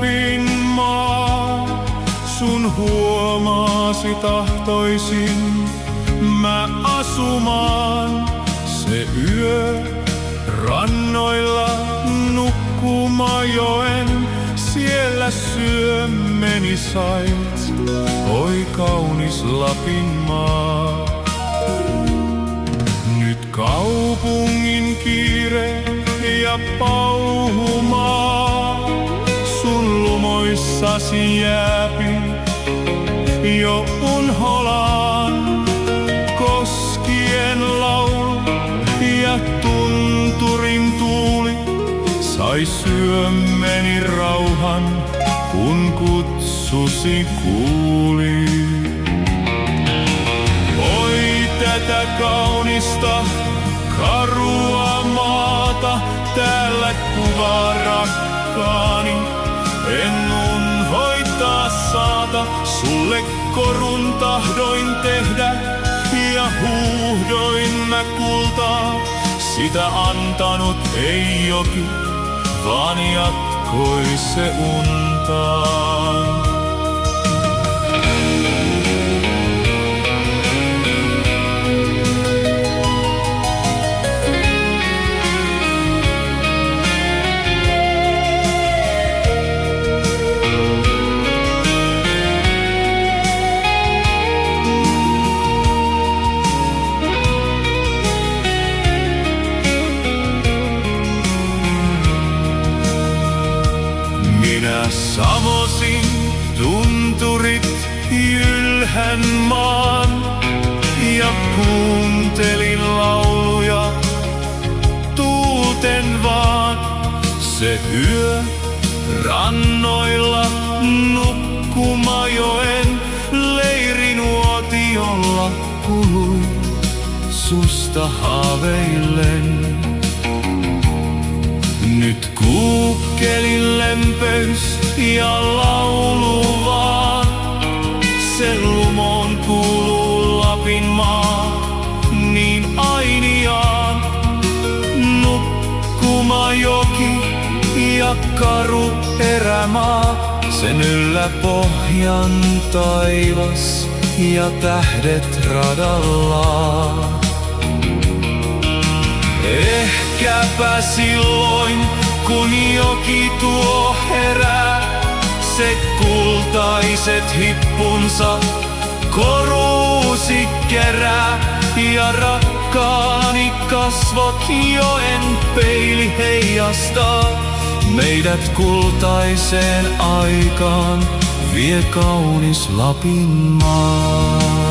Lapin maa, sun huomaasi tahtoisin mä asumaan. Se yö rannoilla Nukkumajoen, siellä syömmeni sait, oi kaunis Lapin maa. Nyt kaupungin kiire ja pauhumaa, sun lumoissasi jääpi jo unholaan. Koskien laulu ja tunturin tuuli sai syömmeni rauhan, kun kutsusi kuuli. Oi tätä kaunista, karua maata, täällä kuvaa rakkaani, en unhoittaa saata. Sulle korun tahdoin tehdä ja huuhdoin mä kultaa. Sitä antanut ei joki, vaan jatkoi se untaan. Minä samosin tunturit Jylhän maan ja kuuntelin lauluja tuuten vaan. Se yö rannoilla Nukkumajoen, leirinuotiolla kului susta haaveillen. Nyt kuukkelin lempeys ja laulu vaan, sen lumoon kuuluu Lapin maa niin ainiaan. Nukkumajoki ja karu erämaa, sen yllä pohjan taivas ja tähdet radallaan. Ehkäpä silloin, kun joki tuo herää, se kultaiset hippunsa koruusi kerää. Ja rakkaani kasvot joen peili heijastaa, meidät kultaiseen aikaan vie kaunis Lapin maa.